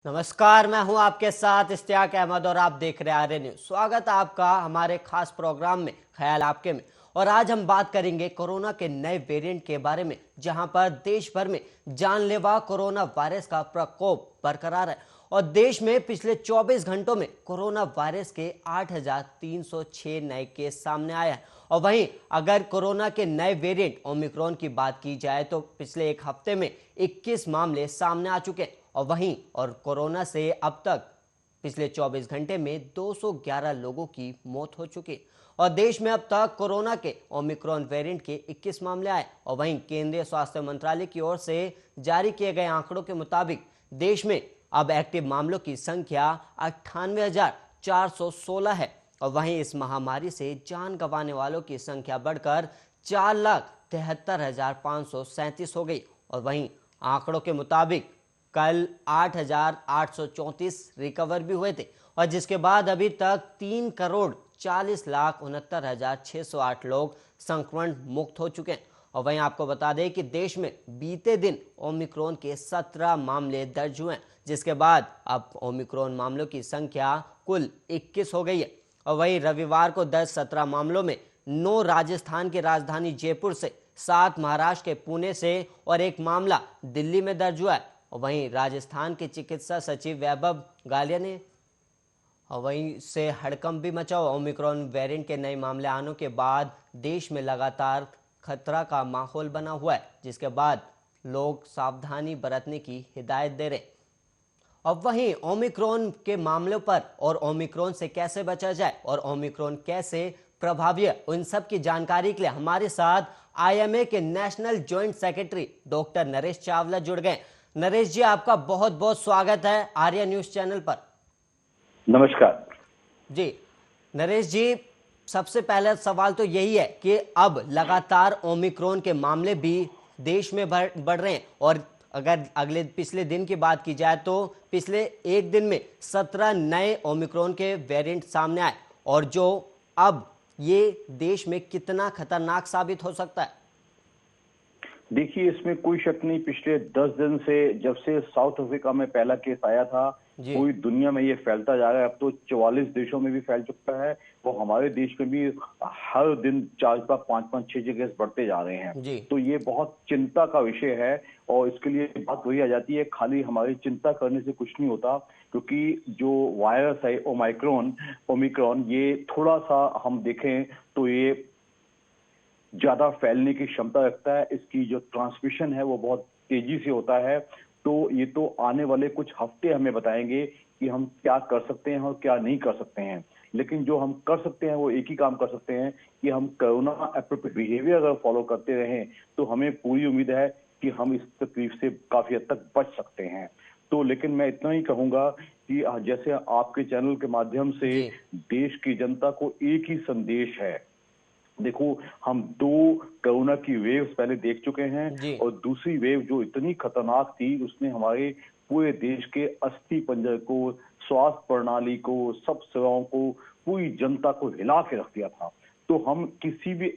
नमस्कार, मैं हूं आपके साथ इश्तियाक अहमद और आप देख रहे हैं आर्य न्यूज। स्वागत है आपका हमारे खास प्रोग्राम में ख्याल आपके में। और आज हम बात करेंगे कोरोना के नए वेरिएंट के बारे में, जहां पर देश भर में जानलेवा कोरोना वायरस का प्रकोप बरकरार है। और देश में पिछले 24 घंटों में कोरोना वायरस के 8,306 नए केस सामने आए हैं। और वहीं अगर कोरोना के नए वेरिएंट ओमिक्रॉन की बात की जाए तो पिछले एक हफ्ते में 21 मामले सामने आ चुके हैं। और कोरोना से अब तक पिछले 24 घंटे में 211 लोगों की मौत हो चुकी है। और देश में अब तक कोरोना के ओमिक्रॉन वेरिएंट के 21 मामले आए। और वहीं केंद्रीय स्वास्थ्य मंत्रालय की ओर से जारी किए गए आंकड़ों के मुताबिक देश में अब एक्टिव मामलों की संख्या 98,416 है। और वहीं इस महामारी से जान गंवाने वालों की संख्या बढ़कर 4,73,537 हो गई। और वहीं आंकड़ों के मुताबिक कल 8,834 रिकवर भी हुए थे। और जिसके बाद अभी तक 3,40,69,608 लोग संक्रमण मुक्त हो चुके हैं। और वहीं आपको बता दें कि देश में बीते दिन ओमिक्रॉन के 17 मामले दर्ज हुए हैं, जिसके बाद अब ओमिक्रॉन मामलों की संख्या कुल 21 हो गई है। और वहीं रविवार को दर्ज 17 मामलों में 9 राजस्थान की राजधानी जयपुर से, 7 महाराष्ट्र के पुणे से और एक मामला दिल्ली में दर्ज हुआ है। और वहीं राजस्थान के चिकित्सा सचिव वैभव गालिया ने और वहीं से हड़कंप भी मचा। ओमिक्रॉन वेरिएंट के नए मामले आने के बाद देश में लगातार खतरा का माहौल बना हुआ है, जिसके बाद लोग सावधानी बरतने की हिदायत दे रहे। अब वहीं ओमिक्रॉन के मामलों पर और ओमिक्रॉन से कैसे बचा जाए और ओमिक्रॉन कैसे प्रभावी है, उन सब की जानकारी के लिए हमारे साथ आईएमए के national joint secretary doctor Naresh Chawla जुड़ गए। नरेश जी, आपका बहुत बहुत स्वागत है आर्या न्यूज चैनल पर। नमस्कार जी नरेश जी, सबसे पहला सवाल तो यही है कि अब लगातार ओमिक्रॉन के मामले भी देश में बढ़ रहे हैं। और अगर पिछले दिन की बात की जाए तो पिछले एक दिन में 17 नए ओमिक्रॉन के वेरिएंट सामने आए। और जो अब ये देश में कितना खतरनाक साबित हो सकता है? देखिए, इसमें कोई शक नहीं, पिछले 10 दिन से जब से साउथ अफ्रीका में पहला केस आया था, पूरी दुनिया में ये फैलता जा रहा है। अब तो 44 देशों में भी फैल चुका है। वो हमारे देश में भी हर दिन 4-4, 5-5, 6 केस बढ़ते जा रहे हैं। तो ये बहुत चिंता का विषय है। और इसके लिए बात वही आ जाती है, खाली हमारी चिंता करने से कुछ नहीं होता, क्योंकि जो वायरस है ओमिक्रॉन, ये थोड़ा सा हम देखें तो ये ज्यादा फैलने की क्षमता रखता है। इसकी जो ट्रांसमिशन है वो बहुत तेजी से होता है। तो ये तो आने वाले कुछ हफ्ते हमें बताएंगे कि हम क्या कर सकते हैं और क्या नहीं कर सकते हैं। लेकिन जो हम कर सकते हैं वो एक ही काम कर सकते हैं कि हम कोरोना एप्रोप्रिएट बिहेवियर अगर फॉलो करते रहें तो हमें पूरी उम्मीद है कि हम इस तकलीफ से काफी हद तक बच सकते हैं। तो लेकिन मैं इतना ही कहूंगा कि जैसे आपके चैनल के माध्यम से देश की जनता को एक ही संदेश है। देखो, हम 2 कोरोना की वेव्स पहले देख चुके हैं और दूसरी वेव जो इतनी खतरनाक थी, उसने हमारे पूरे देश के अस्थि पंजर को, स्वास्थ्य प्रणाली को, सब सेवाओं को, पूरी जनता को हिला के रख दिया था। तो हम किसी भी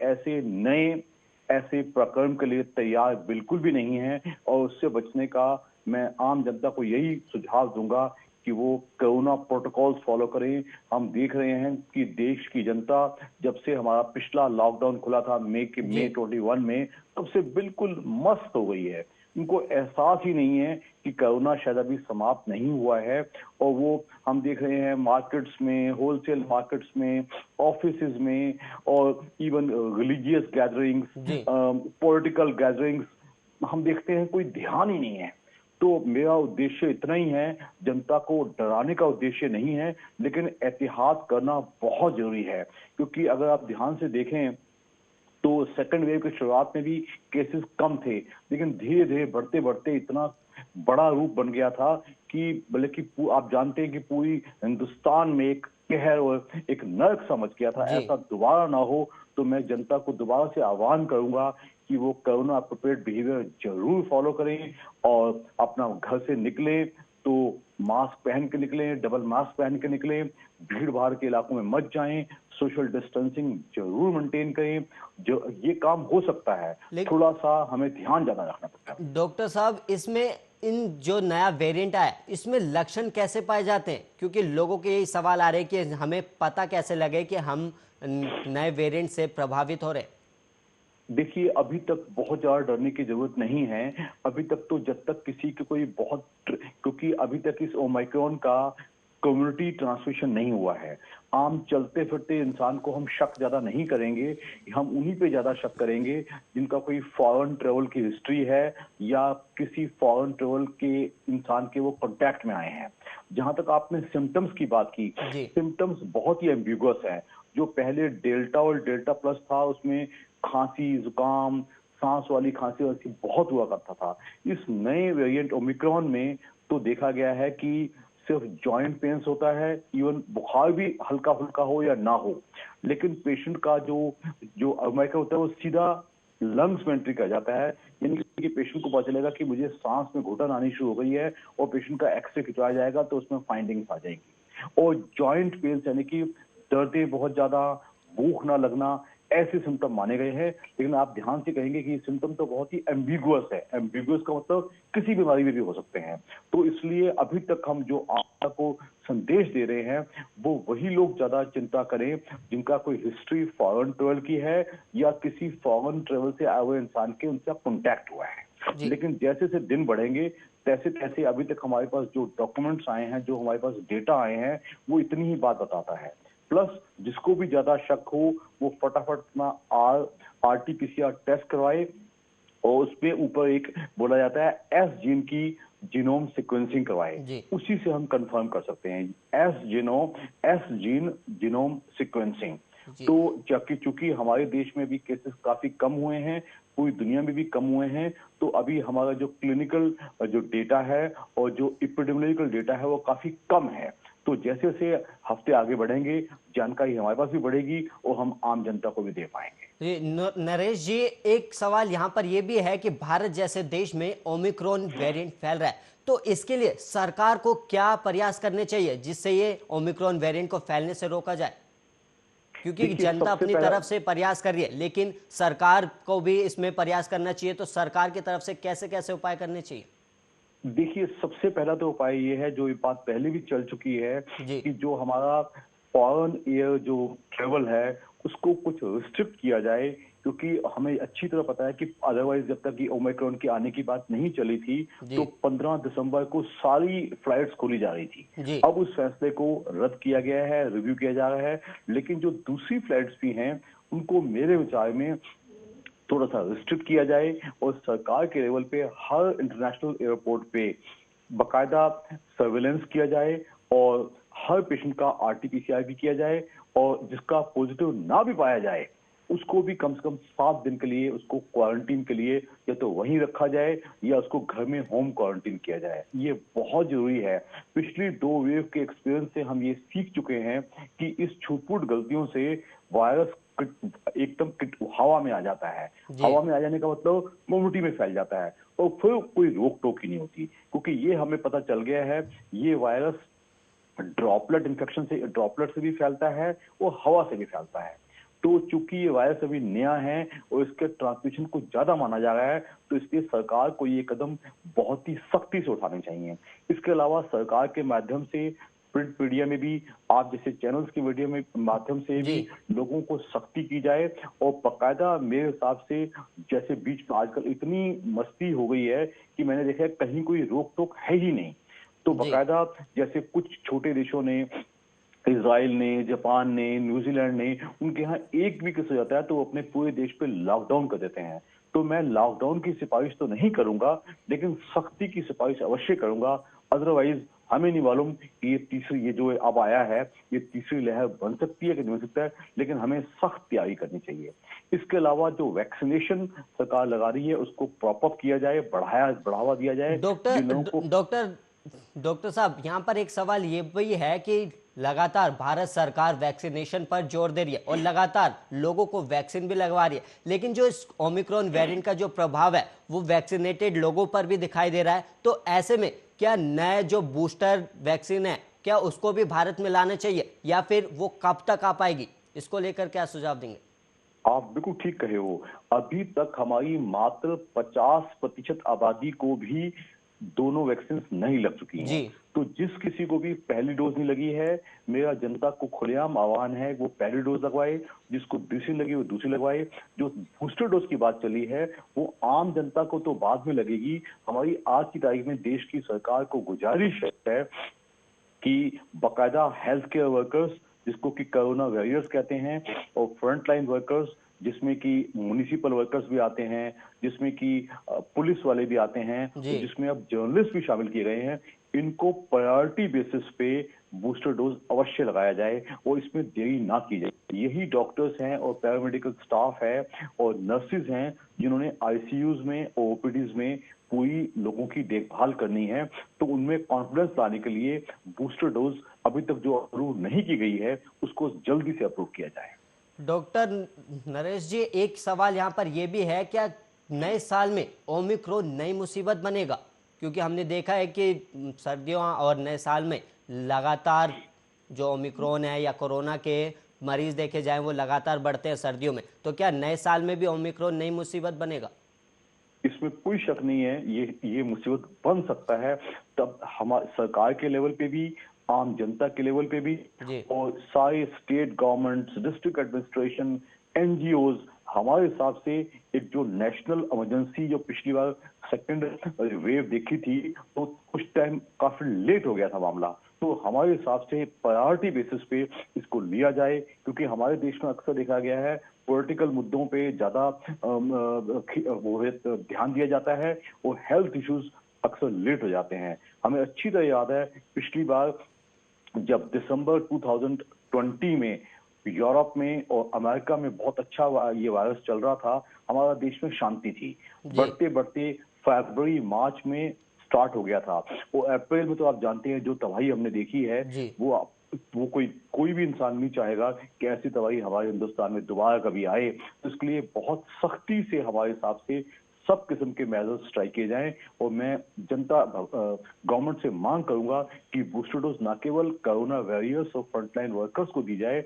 ऐसे प्रकरण के लिए तैयार बिल्कुल भी नहीं हैं। और उससे बचने का मैं आम जनता को यही सुझाव दूंगा कि वो कोरोना प्रोटोकॉल्स फॉलो करें। हम देख रहे हैं कि देश की जनता जब से हमारा पिछला लॉकडाउन खुला था मई 21 में, तब से बिल्कुल मस्त हो गई है। उनको एहसास ही नहीं है कि कोरोना शायद अभी समाप्त नहीं हुआ है। और वो हम देख रहे हैं मार्केट्स में, होलसेल मार्केट्स में, ऑफिसेज में, और even religious gatherings, political gatherings, हम देखते हैं कोई ध्यान ही नहीं है। तो मेरा उद्देश्य इतना ही है, जनता को डराने का उद्देश्य नहीं है, लेकिन एहतियात करना बहुत जरूरी है। क्योंकि अगर आप ध्यान से देखें तो सेकंड वेव की शुरुआत में भी केसेस कम थे, लेकिन धीरे धीरे बढ़ते बढ़ते इतना बड़ा रूप बन गया था कि बल्कि आप जानते हैं कि पूरी हिंदुस्तान में एक कहर और एक नर्क समझ गया था। ऐसा दोबारा ना हो, तो मैं जनता को दोबारा से आह्वान करूंगा कि वो कोरोना एप्रोप्रिएट बिहेवियर जरूर फॉलो करें और अपना घर से निकले तो मास्क पहन के निकलें, डबल मास्क पहन के निकलें, भीड़ भाड़ के इलाकों में मत जाएं, सोशल डिस्टेंसिंग जरूर मेंटेन करें। जो ये काम हो सकता है, थोड़ा सा हमें ध्यान ज्यादा रखना पड़ता है। डॉक्टर साहब, इसमें इन जो नया वेरिएंट आया इसमें लक्षण कैसे पाए जाते हैं, क्योंकि लोगों के यही सवाल आ रहे हैं कि हमें पता कैसे लगे कि हम नए वेरिएंट से प्रभावित हो रहे हैं। देखिए, अभी तक बहुत ज्यादा डरने की जरूरत नहीं है। अभी तक तो जब तक किसी के कोई बहुत, क्योंकि अभी तक इस ओमाइक्रॉन का कम्युनिटी ट्रांसमिशन नहीं हुआ है। आम चलते फिरते इंसान को हम शक ज्यादा नहीं करेंगे, हम उन्हीं पे ज्यादा शक करेंगे जिनका कोई फॉरेन ट्रेवल की हिस्ट्री है या किसी फॉरेन ट्रेवल के इंसान के वो कांटेक्ट में आए हैं। जहां तक आपने सिम्टम्स की बात की, सिम्टम्स बहुत ही एम्बिगुअस है। जो पहले डेल्टा और डेल्टा प्लस था उसमें खांसी, जुकाम, सांस वाली खांसी वासी बहुत हुआ करता था। इस नए वेरिएंट ओमिक्रॉन में तो देखा गया है कि सिर्फ जॉइंट पेन्स होता है, इवन बुखार भी हल्का फुल्का हो या ना हो, लेकिन पेशेंट का जो जो ओमिक्रॉन होता है वो सीधा लंग्स में एंट्री कर जाता है। यानी कि पेशेंट को पता चलेगा कि मुझे सांस में घुटन आनी शुरू हो गई है और पेशेंट का एक्सरे खिंचवाया जाएगा तो उसमें फाइंडिंग्स आ जाएगी। और जॉइंट पेन्स यानी कि दर्दें बहुत ज्यादा, भूख ना लगना, ऐसे सिम्टम माने गए हैं। लेकिन आप ध्यान से कहेंगे कि सिम्टम तो बहुत ही एम्बिगुअस है। एम्बिगुअस का मतलब किसी बीमारी में भी हो सकते हैं। तो इसलिए अभी तक हम जो आपदा को संदेश दे रहे हैं वो वही लोग ज्यादा चिंता करें जिनका कोई हिस्ट्री फॉरेन ट्रेवल की है या किसी फॉरेन ट्रेवल से आए हुए इंसान के उनसे कॉन्टैक्ट हुआ है। लेकिन जैसे जैसे दिन बढ़ेंगे तैसे तैसे अभी तक हमारे पास जो डॉक्यूमेंट्स आए हैं, जो हमारे पास डेटा आए हैं, वो इतनी ही बात बताता है। प्लस जिसको भी ज्यादा शक हो वो फटाफट अपना आरटीपीसीआर टेस्ट करवाए और उसपे ऊपर एक बोला जाता है एस जीन की जीनोम सीक्वेंसिंग करवाए। उसी से हम कंफर्म कर सकते हैं एस जीन जीनोम सीक्वेंसिंग। तो चूंकि हमारे देश में भी केसेस काफी कम हुए हैं, पूरी दुनिया में भी कम हुए हैं, तो अभी हमारा जो क्लिनिकल जो डेटा है और जो एपिडेमियोलॉजिकल डेटा है वो काफी कम है। तो जैसे जैसे हफ्ते आगे बढ़ेंगे जानकारी हमारे पास भी बढ़ेगी और हम आम जनता को भी दे पाएंगे। नरेश जी, एक सवाल यहाँ पर यह भी है कि भारत जैसे देश में ओमिक्रॉन वेरिएंट फैल रहा है, तो इसके लिए सरकार को क्या प्रयास करने चाहिए जिससे ये ओमिक्रॉन वेरिएंट को फैलने से रोका जाए? क्योंकि जनता अपनी तरफ से प्रयास कर रही है, लेकिन सरकार को भी इसमें प्रयास करना चाहिए। तो सरकार की तरफ से कैसे कैसे उपाय करने चाहिए? देखिए, सबसे पहला तो उपाय ये है, जो ये बात पहले भी चल चुकी है कि जो हमारा फॉरेन एयर जो ट्रेवल है उसको कुछ रिस्ट्रिक्ट किया जाए, क्योंकि हमें अच्छी तरह पता है कि अदरवाइज जब तक ये ओमिक्रॉन की आने की बात नहीं चली थी तो 15 दिसंबर को सारी फ्लाइट्स खोली जा रही थी। अब उस फैसले को रद्द किया गया है, रिव्यू किया जा रहा है। लेकिन जो दूसरी फ्लाइट्स भी हैं उनको मेरे विचार में थोड़ा सा रिस्ट्रिक्ट किया जाए और सरकार के लेवल पे हर इंटरनेशनल एयरपोर्ट पे बकायदा सर्वेलेंस किया जाए और हर पेशेंट का आरटीपीसीआर भी किया जाए और जिसका पॉजिटिव ना भी पाया जाए उसको भी कम से कम 7 दिन के लिए उसको क्वारंटीन के लिए या तो वहीं रखा जाए या उसको घर में होम क्वारंटीन किया जाए। ये बहुत जरूरी है। पिछली 2 वेव के एक्सपीरियंस से हम ये सीख चुके हैं कि इस छूट-फूट गलतियों से वायरस एकदम हवा में आ जाता है। हवा में आ जाने का मतलब कम्युनिटी में फैल जाता है और फिर कोई रोक टोक ही नहीं होती, क्योंकि ये हमें पता चल गया है ये वायरस ड्रॉपलेट इन्फेक्शन से, ड्रॉपलेट से भी फैलता है और हवा से भी फैलता है। तो चूंकि ये वायरस अभी नया है और इसके ट्रांसमिशन को ज्यादा माना जा रहा है, तो इसलिए सरकार को ये कदम बहुत ही सख्ती से उठाने चाहिए। इसके अलावा सरकार के माध्यम से प्रिंट मीडिया में भी, आप जैसे चैनल्स की मीडिया में माध्यम से भी लोगों को सख्ती की जाए और बाकायदा मेरे हिसाब से, जैसे बीच में आजकल इतनी मस्ती हो गई है कि मैंने देखा है कहीं कोई रोक टोक है ही नहीं, तो बाकायदा जैसे कुछ छोटे देशों ने, इजराइल ने, जापान ने, न्यूजीलैंड ने, उनके यहाँ एक भी केस हो जाता है तो वो अपने पूरे देश पे लॉकडाउन कर देते हैं। तो मैं लॉकडाउन की सिफारिश तो नहीं करूंगा, लेकिन सख्ती की सिफारिश अवश्य करूंगा। अदरवाइज हमें नहीं मालूम कि ये जो अब आया है ये तीसरी लहर बन सकती है कि नहीं बन सकता है, लेकिन हमें सख्त तैयारी करनी चाहिए। इसके अलावा जो वैक्सीनेशन सरकार लगा रही है उसको प्रॉप अप किया जाए, बढ़ावा दिया जाए। डॉक्टर साहब, यहाँ पर एक सवाल ये भी है कि लगातार भारत सरकार वैक्सीनेशन पर जोर दे रही है और लगातार लोगों को वैक्सीन भी लगवा रही है, लेकिन जो इस ओमिक्रॉन वेरिएंट का जो प्रभाव है वो वैक्सीनेटेड लोगों पर भी दिखाई दे रहा है। तो ऐसे में क्या नए जो बूस्टर वैक्सीन है क्या उसको भी भारत में लाना चाहिए या फिर वो कब तक आ पाएगी? इसको लेकर क्या सुझाव देंगे? आप बिल्कुल ठीक कहे हो। अभी तक हमारी मात्र 50% आबादी को भी दोनों वैक्सीन नहीं लग चुकी हैं। जी। तो जिस किसी को भी पहली डोज नहीं लगी है, मेरा जनता को खुलेआम आह्वान है वो पहली डोज लगवाए, जिसको दूसरी लगी वो दूसरी लगवाए। जो बूस्टर डोज की बात चली है वो आम जनता को तो बाद में लगेगी। हमारी आज की तारीख में देश की सरकार को गुजारिश है कि बकायदा हेल्थ केयर वर्कर्स, जिसको कि कोरोना वॉरियर्स कहते हैं, और फ्रंट लाइन वर्कर्स, जिसमें कि म्युनिसिपल वर्कर्स भी आते हैं, जिसमें कि पुलिस वाले भी आते हैं, जी। जिसमें अब जर्नलिस्ट भी शामिल किए गए हैं, इनको प्रायोरिटी बेसिस पे बूस्टर डोज अवश्य लगाया जाए और इसमें देरी ना की जाए। यही डॉक्टर्स हैं और पैरामेडिकल स्टाफ है और नर्सेज हैं जिन्होंने आईसीयूज में, ओपीडीज में पूरी लोगों की देखभाल करनी है। तो उनमें कॉन्फिडेंस लाने के लिए बूस्टर डोज अभी तक जो अप्रूव नहीं की गई है उसको जल्दी से अप्रूव किया जाए। डॉक्टर नरेश जी, एक सवाल यहाँ पर यह भी है, क्या नए साल में ओमिक्रोन नई मुसीबत बनेगा? क्योंकि हमने देखा है कि सर्दियों और नए साल में लगातार जो ओमिक्रोन है या कोरोना के मरीज देखे जाएं वो लगातार बढ़ते हैं सर्दियों में, तो क्या नए साल में भी ओमिक्रोन नई मुसीबत बनेगा? इसमें कोई शक नहीं है, ये मुसीबत बन सकता है। तब हमारे सरकार के लेवल पे भी, आम जनता के लेवल पे भी, जी। और सारे state governments, district administration, NGOs, हमारे हिसाब से एक जो नेशनल इमरजेंसी जो पिछली बार सेकेंड वेव देखी थी तो उस टाइम काफी लेट हो गया था मामला। तो हमारे हिसाब से प्रायोरिटी बेसिस पे इसको लिया जाए, क्योंकि हमारे देश में अक्सर देखा गया है पॉलिटिकल मुद्दों पे ज्यादा ध्यान दिया जाता है और हेल्थ इश्यूज अक्सर लेट हो जाते हैं। हमें अच्छी तरह याद है पिछली बार जब दिसंबर 2020 में यूरोप में और अमेरिका में बहुत अच्छा ये वायरस चल रहा था, हमारा देश में शांति थी। बढ़ते बढ़ते फरवरी मार्च में स्टार्ट हो गया था और अप्रैल में तो आप जानते हैं जो तबाही हमने देखी है, वो कोई भी इंसान नहीं चाहेगा कि ऐसी तबाही हमारे हिंदुस्तान में दोबारा कभी आए। तो इसके लिए बहुत सख्ती से हमारे हिसाब से सब किस्म के मेजर्स ट्राई किए जाएं और मैं जनता गवर्नमेंट से मांग करूंगा कि बूस्टर डोज न केवल कोरोना वॉरियर्स और फ्रंटलाइन वर्कर्स को दी जाए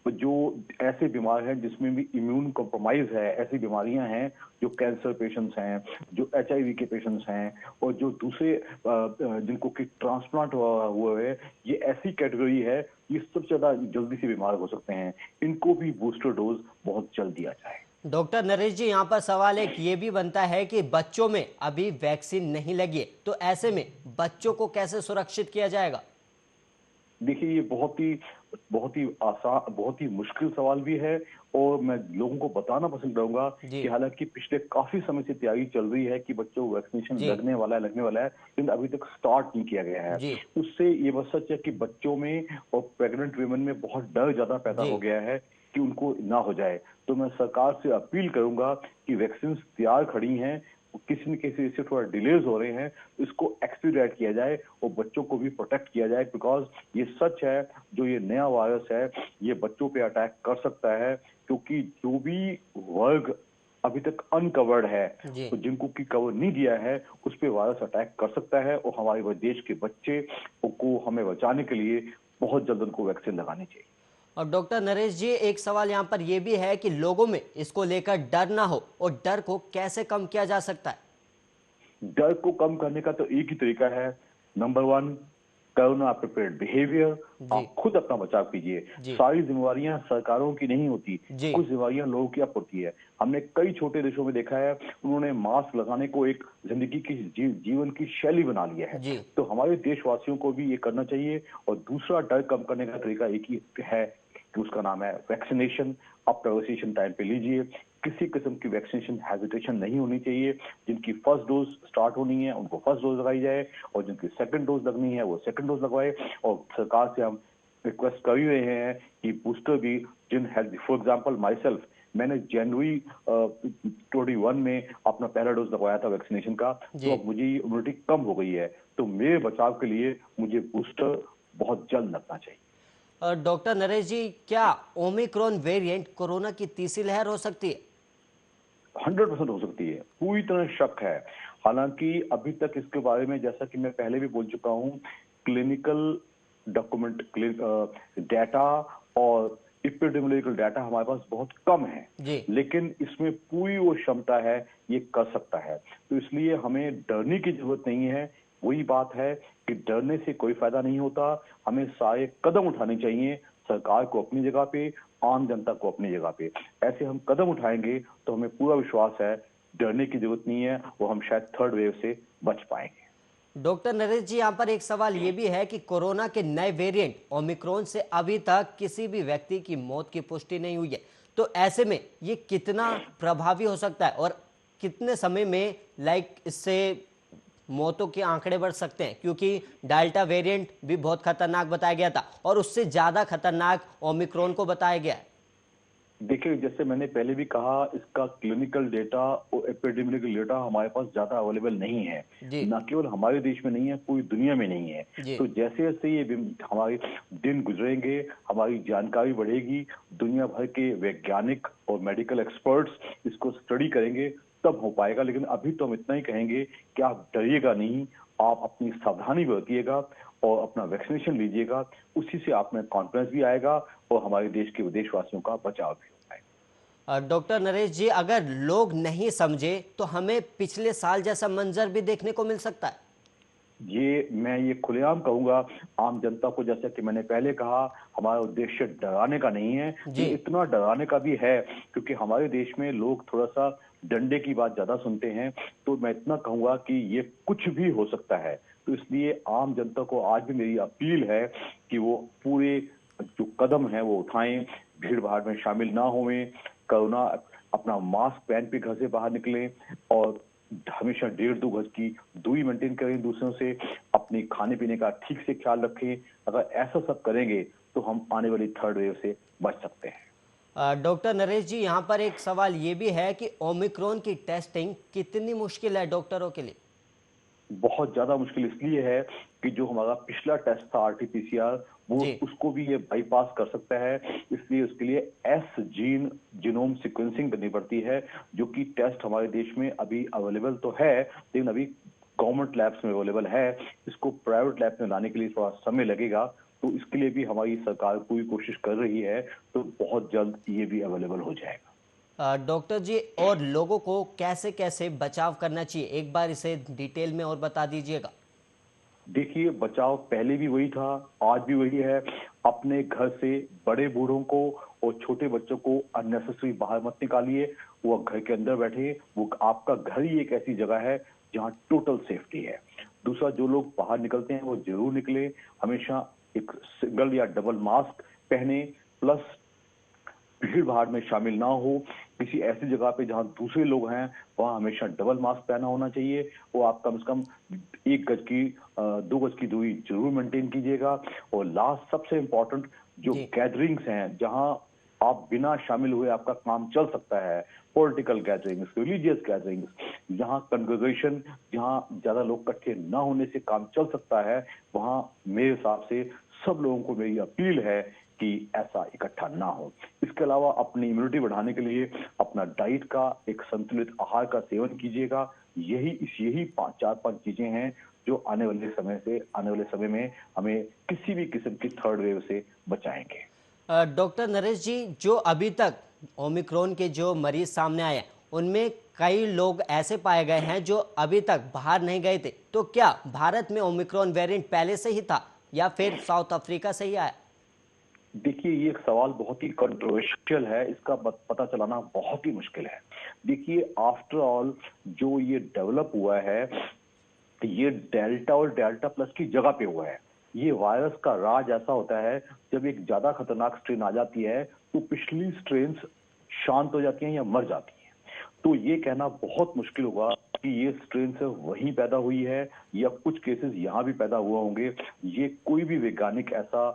जो ऐसे बीमार हैं जिसमें भी इम्यून कॉम्प्रोमाइज है, ऐसी बीमारियां हैं जो कैंसर पेशेंट्स हैं, जो एचआईवी के पेशेंट्स हैं और जो दूसरे जिनको कि ट्रांसप्लांट हुआ है, ये ऐसी कैटेगरी है ये सबसे ज्यादा जल्दी से बीमार हो सकते हैं। इनको भी बूस्टर डोज बहुत जल्द दिया जाए। डॉक्टर नरेश जी, यहाँ पर सवाल एक ये भी बनता है कि बच्चों में अभी वैक्सीन नहीं लगी है, तो ऐसे में बच्चों को कैसे सुरक्षित किया जाएगा? देखिए, ये बहुत ही आसान, बहुत ही मुश्किल सवाल भी है और मैं लोगों को बताना पसंद करूंगा कि हालांकि पिछले काफी समय से तैयारी चल रही है कि बच्चों को वैक्सीनेशन लगने वाला है, लेकिन अभी तक स्टार्ट नहीं किया गया है। उससे ये बात सच है कि बच्चों में और प्रेग्नेंट वीमेन में बहुत डर ज्यादा पैदा हो गया है कि उनको ना हो जाए। तो मैं सरकार से अपील करूंगा कि वैक्सीन तैयार खड़ी हैं, किसी न किसी से थोड़ा डिलेज हो रहे हैं, इसको एक्सपीडिएट किया जाए और बच्चों को भी प्रोटेक्ट किया जाए। बिकॉज ये सच है, जो ये नया वायरस है ये बच्चों पे अटैक कर सकता है, क्योंकि जो भी वर्ग अभी तक अनकवर्ड है, तो जिनको की कवर नहीं दिया है उस पे वायरस अटैक कर सकता है और हमारे देश के बच्चे को हमें बचाने के लिए बहुत जल्द उनको वैक्सीन लगानी चाहिए। और डॉक्टर नरेश जी, एक सवाल यहाँ पर यह भी है कि लोगों में इसको लेकर डर ना हो और डर को कैसे कम किया जा सकता है? डर को कम करने का तो एक ही तरीका है, नंबर 1 कोरोना प्रिपेयर्ड बिहेवियर। आप खुद अपना बचाव कीजिए। सारी जिम्मेवारियां सरकारों की नहीं होती, कुछ जिम्मेवारियां लोगों की अप होती है। हमने कई छोटे देशों में देखा है, उन्होंने मास्क लगाने को एक जिंदगी की जीवन की शैली बना लिया है। तो हमारे देशवासियों को भी ये करना चाहिए। और दूसरा डर कम करने का तरीका एक ही है कि उसका नाम है वैक्सीनेशन। आप वैक्सीनेशन टाइम पे लीजिए, किसी किस्म की वैक्सीनेशन हेजिटेशन नहीं होनी चाहिए। जिनकी फर्स्ट डोज स्टार्ट होनी है उनको फर्स्ट डोज लगाई जाए और जिनकी सेकंड डोज लगनी है वो सेकंड डोज लगवाए। और सरकार से हम रिक्वेस्ट कर ही रहे हैं कि बूस्टर भी जिन health, for example myself, मैंने जनवरी 21 में अपना पहला डोज लगवाया था वैक्सीनेशन का, तो अब मुझे इम्यूनिटी कम हो गई है, तो मेरे बचाव के लिए मुझे बूस्टर बहुत जल्द लगना चाहिए। डॉक्टर नरेश जी, क्या ओमिक्रॉन वेरिएंट कोरोना की तीसरी लहर हो सकती है? 100% हो सकती है, पूरी तरह शक है। हालांकि अभी तक इसके बारे में, जैसा कि मैं पहले भी बोल चुका हूं, क्लिनिकल डॉक्यूमेंट, डेटा और एपिडेमियोलॉजिकल डाटा हमारे पास बहुत कम है, लेकिन इसमें पूरी वो क्षमता है, ये कर सकता है। तो इसलिए हमें डरने की जरूरत नहीं है। वही बात है कि डरने से कोई फायदा नहीं होता। हमें सारे कदम उठाने चाहिए, सरकार को अपनी जगह पे, आम जनता को अपनी जगह पे। ऐसे हम कदम उठाएंगे तो हमें पूरा विश्वास है, डरने की जरूरत नहीं है, वो हम शायद थर्ड वेव से बच पाएंगे। डॉक्टर नरेश जी, यहाँ पर एक सवाल ये भी है कि कोरोना के नए वेरिएंट ओमिक्रॉन से अभी तक किसी भी व्यक्ति की मौत की पुष्टि नहीं हुई है, तो ऐसे में ये कितना प्रभावी हो सकता है और कितने समय में इससे मौतों के आंकड़े बढ़ सकते हैं, क्योंकि डेल्टा वेरिएंट भी बहुत खतरनाक बताया गया था और उससे ज्यादा खतरनाक ओमिक्रॉन को बताया गया है। देखिए, जैसे मैंने पहले भी कहा, इसका क्लिनिकल डेटा और एपिडेमियोलॉजिकल डेटा हमारे पास ज्यादा अवेलेबल नहीं है। न केवल हमारे देश में नहीं है, पूरी दुनिया में नहीं है। तो जैसे जैसे ये हमारे दिन गुजरेंगे, हमारी जानकारी बढ़ेगी, दुनिया भर के वैज्ञानिक और मेडिकल एक्सपर्ट्स इसको स्टडी करेंगे, तब हो पाएगा। लेकिन अभी तो हम इतना ही कहेंगे कि आप डरिएगा नहीं, आप अपनी सावधानी बरतिएगा और अपना वैक्सीनेशन लीजिएगा। उसी से आप में कॉन्फिडेंस भी आएगा और हमारे देश के देशवासियों का बचाव भी हो पाएगा। डॉक्टर नरेश जी, अगर लोग नहीं समझे तो हमें पिछले साल जैसा मंजर भी देखने को मिल सकता है। मैं ये खुलेआम कहूंगा आम जनता को, जैसा कि मैंने पहले कहा, हमारा उद्देश्य डराने का नहीं है, ये इतना डराने का भी है क्योंकि हमारे देश में लोग थोड़ा सा डंडे की बात ज्यादा सुनते हैं। तो मैं इतना कहूंगा कि ये कुछ भी हो सकता है। तो इसलिए आम जनता को आज भी मेरी अपील है कि वो पूरे जो कदम है वो उठाएं, भीड़ भाड़ में शामिल ना होवें, कोरोना अपना मास्क पहन के घर से बाहर निकलें और हमेशा 1.5-2 गज की दूरी मेंटेन करें दूसरों से, अपने खाने पीने का ठीक से ख्याल रखें। अगर ऐसा सब करेंगे तो हम आने वाली थर्ड वेव से बच सकते हैं। डॉक्टर नरेश जी, यहाँ पर एक सवाल ये भी है कि ओमिक्रॉन की टेस्टिंग कितनी मुश्किल है डॉक्टरों के लिए? बहुत ज्यादा मुश्किल इसलिए है कि जो हमारा पिछला टेस्ट था आरटीपीसीआर, वो उसको भी ये बाईपास कर सकता है। इसलिए उसके लिए एस जीनोम सीक्वेंसिंग करनी पड़ती है, जो कि टेस्ट हमारे देश में अभी अवेलेबल तो है, लेकिन अभी गवर्नमेंट लैब्स में अवेलेबल है। इसको प्राइवेट लैब में लाने के लिए थोड़ा समय लगेगा, तो इसके लिए भी हमारी सरकार पूरी कोशिश कर रही है। तो बहुत जल्द ये भी अवेलेबल हो जाएगा। डॉक्टर जी, और लोगों को कैसे कैसे बचाव करना चाहिए, एक बार इसे डिटेल में और बता दीजिएगा। देखिए, बचाव पहले भी वही था, आज भी वही है। अपने घर से बड़े बूढ़ों को और छोटे बच्चों को अननेसेसरी बाहर मत निकालिए, वो घर के अंदर बैठे। वो आपका घर ही एक ऐसी जगह है जहां टोटल सेफ्टी है। दूसरा, जो लोग बाहर निकलते हैं वो जरूर निकले, हमेशा एक सिंगल या डबल मास्क पहने, प्लस भीड़ भाड़ में शामिल ना हो। किसी ऐसी जगह पे जहां दूसरे लोग हैं वहां हमेशा डबल मास्क पहना होना चाहिए। वो आप कम से कम 2 गज की दूरी जरूर मेंटेन कीजिएगा। और लास्ट, सबसे इंपॉर्टेंट, जो गैदरिंग्स हैं जहां आप बिना शामिल हुए आपका काम चल सकता है, पॉलिटिकल गैदरिंग्स, रिलीजियस गैदरिंग्स, जहां कन्वर्सेशन, जहां ज्यादा लोग इकट्ठे ना होने से काम चल सकता है, वहां मेरे हिसाब से सब लोगों को मेरी अपील है कि ऐसा इकट्ठा ना हो। इसके अलावा अपनी इम्यूनिटी बढ़ाने के लिए अपना डाइट का एक संतुलित आहार का सेवन कीजिएगा। यही 4-5 चीजें हैं जो आने वाले समय में हमें किसी भी किस्म की थर्ड वेव से बचाएंगे। डॉक्टर नरेश जी, जो अभी तक ओमिक्रॉन के जो मरीज सामने आए हैं उनमें कई लोग ऐसे पाए गए हैं जो अभी तक बाहर नहीं गए थे, तो क्या भारत में ओमिक्रॉन वेरिएंट पहले से ही था या फिर साउथ अफ्रीका से ही आया? देखिए, ये एक सवाल बहुत ही कंट्रोवर्शियल है, इसका पता चलाना बहुत ही मुश्किल है। देखिए, आफ्टर ऑल जो ये डेवलप हुआ है, ये डेल्टा और डेल्टा प्लस की जगह पे हुआ है। ये वायरस का राज ऐसा होता है, जब एक ज्यादा खतरनाक स्ट्रेन आ जाती है तो पिछली स्ट्रेन्स शांत हो जाती हैं या मर जाती हैं। तो ये कहना बहुत मुश्किल होगा कि ये स्ट्रेन से वहीं पैदा हुई है या कुछ केसेस यहाँ भी पैदा हुआ होंगे। ये कोई भी वैज्ञानिक ऐसा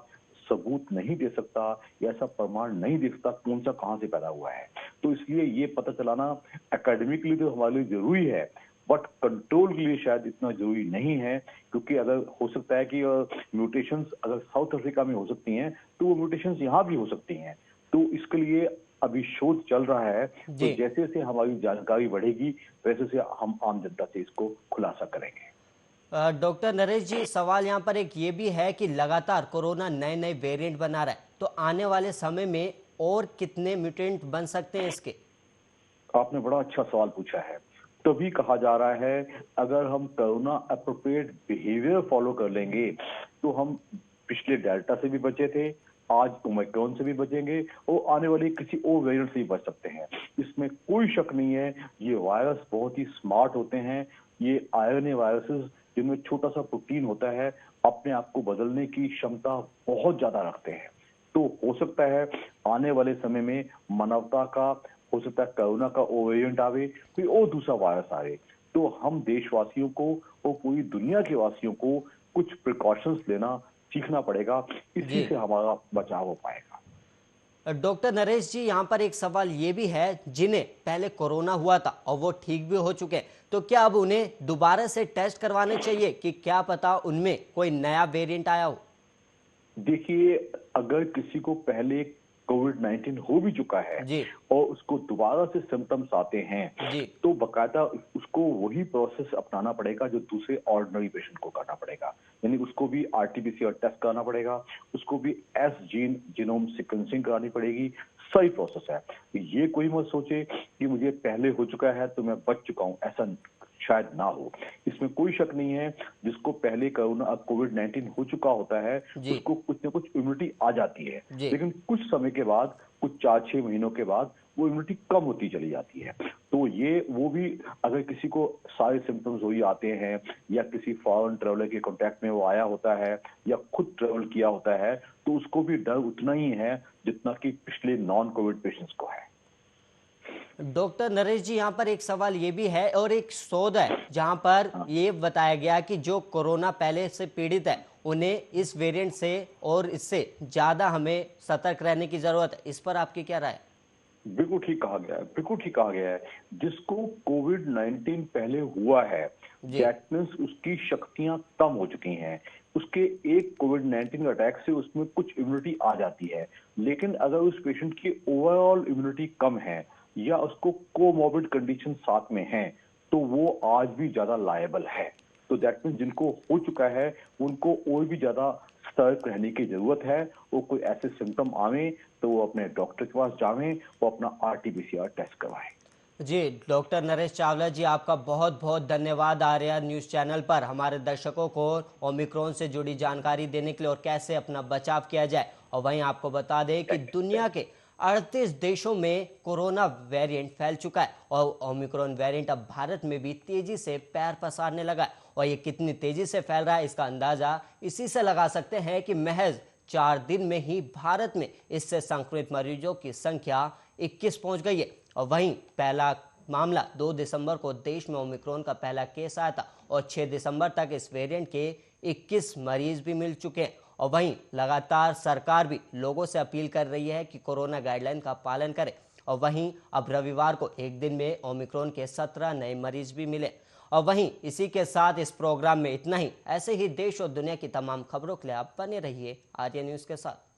सबूत नहीं दे सकता या ऐसा प्रमाण नहीं दे सकता कौन सा कहां से पैदा हुआ है। तो इसलिए ये पता चलाना एकेडमिकली तो हमारे लिए जरूरी है, बट कंट्रोल के लिए शायद इतना जरूरी नहीं है, क्योंकि अगर हो सकता है कि म्यूटेशंस अगर साउथ अफ्रीका में हो सकती हैं तो वो म्यूटेशंस यहाँ भी हो सकती हैं। तो इसके लिए अभी शोध चल रहा है। तो जैसे जैसे हमारी जानकारी बढ़ेगी वैसे से हम आम जनता से इसको खुलासा करेंगे। डॉक्टर नरेश जी, सवाल यहाँ पर एक ये भी है कि लगातार कोरोना नए नए वेरिएंट बना रहा है, तो आने वाले समय में और कितने म्यूटेंट बन सकते हैं इसके? आपने बड़ा अच्छा सवाल पूछा है। तभी कहा जा रहा है अगर हम कोरोना एप्रोप्रिएट बिहेवियर फॉलो कर लेंगे तो हम पिछले डेल्टा से भी बचे थे, आज ओमिक्रॉन से भी बचेंगे और आने वाले किसी और वेरिएंट से भी बच सकते हैं। इसमें कोई शक नहीं है, ये वायरस बहुत ही स्मार्ट होते हैं। ये आरएनए वायरसेस जिनमें छोटा सा प्रोटीन होता है, अपने आप को बदलने की क्षमता बहुत ज्यादा रखते हैं। तो हो सकता है आने वाले समय में मानवता का, हो सकता है कोरोना का वेरिएंट आवे, कोई और दूसरा वायरस आए, तो हम देशवासियों को और पूरी दुनिया के वासियों को कुछ प्रिकॉशंस लेना सीखना पड़ेगा। इसी से हमारा बचाव हो पाएगा। डॉक्टर नरेश जी, यहाँ पर एक सवाल ये भी है, जिन्हें पहले कोरोना हुआ था और वो ठीक भी हो चुके हैं, तो क्या अब उन्हें दोबारा से टेस्ट करवाने चाहिए कि क्या पता उनमें कोई नया वेरिएंट आया हो? देखिए, अगर किसी को पहले कोविड-19 हो भी चुका है जी और उसको दोबारा से सिम्टम्स आते हैं, जी तो बकायदा उसको वही प्रोसेस अपनाना पड़ेगा जो दूसरे ऑर्डिनरी पेशेंट को करना पड़ेगा। यानी उसको भी आरटी-पीसीआर टेस्ट कराना पड़ेगा, उसको भी एस जीन जीनोम सीक्वेंसिंग करानी पड़ेगी। सही प्रोसेस है। ये कोई मत सोचे कि मुझे पहले हो चुका है तो मैं बच चुका हूँ, ऐसा शायद ना हो। इसमें कोई शक नहीं है, जिसको पहले कोरोना कोविड-19 हो चुका होता है जी उसको कुछ ना कुछ इम्यूनिटी आ जाती है, जी लेकिन कुछ समय के बाद, कुछ 4-6 महीनों के बाद वो इम्यूनिटी कम होती चली जाती है। तो ये वो भी अगर किसी को सारे सिम्टम्स वही आते हैं या किसी फॉरेन ट्रैवलर के कांटेक्ट में वो आया होता है या खुद ट्रैवल किया होता है, तो उसको भी डर उतना ही है जितना कि पिछले नॉन कोविड पेशेंट्स को है। डॉक्टर नरेश जी, यहाँ पर एक सवाल ये भी है और एक शोध है जहाँ पर हाँ। ये बताया गया कि जो कोरोना पहले से पीड़ित है उन्हें इस वेरिएंट से और इससे ज्यादा हमें सतर्क रहने की जरूरत है। इस पर आपकी क्या राय है? बिल्कुल ठीक कहा गया है, बिल्कुल ठीक कहा गया है। जिसको कोविड-19 पहले हुआ है, जी दैट मीन्स उसकी शक्तियां कम हो चुकी हैं। उसके एक कोविड-19 अटैक से उसमें कुछ इम्यूनिटी आ जाती है, लेकिन अगर उस पेशेंट की ओवरऑल इम्यूनिटी कम है या उसको कोमॉर्बिड कंडीशन साथ में है, तो वो आज भी ज्यादा लायबल है। तो दैट मीन्स जिनको हो चुका है उनको और भी ज्यादा सतर्क रहने की जरूरत है। वो कोई ऐसे सिम्टम आवे तो वो अपने डॉक्टर के पास जावें, वो अपना आरटी-पीसीआर टेस्ट करवाएं। जी, डॉक्टर नरेश चावला जी, आपका बहुत बहुत धन्यवाद आर्या न्यूज़ चैनल पर हमारे दर्शकों को ओमिक्रॉन से जुड़ी जानकारी देने के लिए और कैसे अपना बचाव किया जाए। और वहीं आपको बता दें कि दुनिया के 38 देशों में कोरोना वेरिएंट फैल चुका है और ओमिक्रॉन वेरिएंट अब भारत में भी तेजी से पैर पसारने लगा है। और ये कितनी तेजी से फैल रहा है इसका अंदाजा इसी से लगा सकते हैं कि महज 4 दिन में ही भारत में इससे संक्रमित मरीजों की संख्या 21 पहुंच गई है। और वहीं पहला मामला 2 दिसंबर को देश में ओमिक्रॉन का पहला केस आया था और 6 दिसंबर तक इस वेरिएंट के 21 मरीज भी मिल चुके हैं। और वहीं लगातार सरकार भी लोगों से अपील कर रही है कि कोरोना गाइडलाइन का पालन करें। और वहीं अब रविवार को एक दिन में ओमिक्रॉन के 17 नए मरीज भी मिले। और वहीं इसी के साथ इस प्रोग्राम में इतना ही। ऐसे ही देश और दुनिया की तमाम खबरों के लिए आप बने रहिए आर्या न्यूज़ के साथ।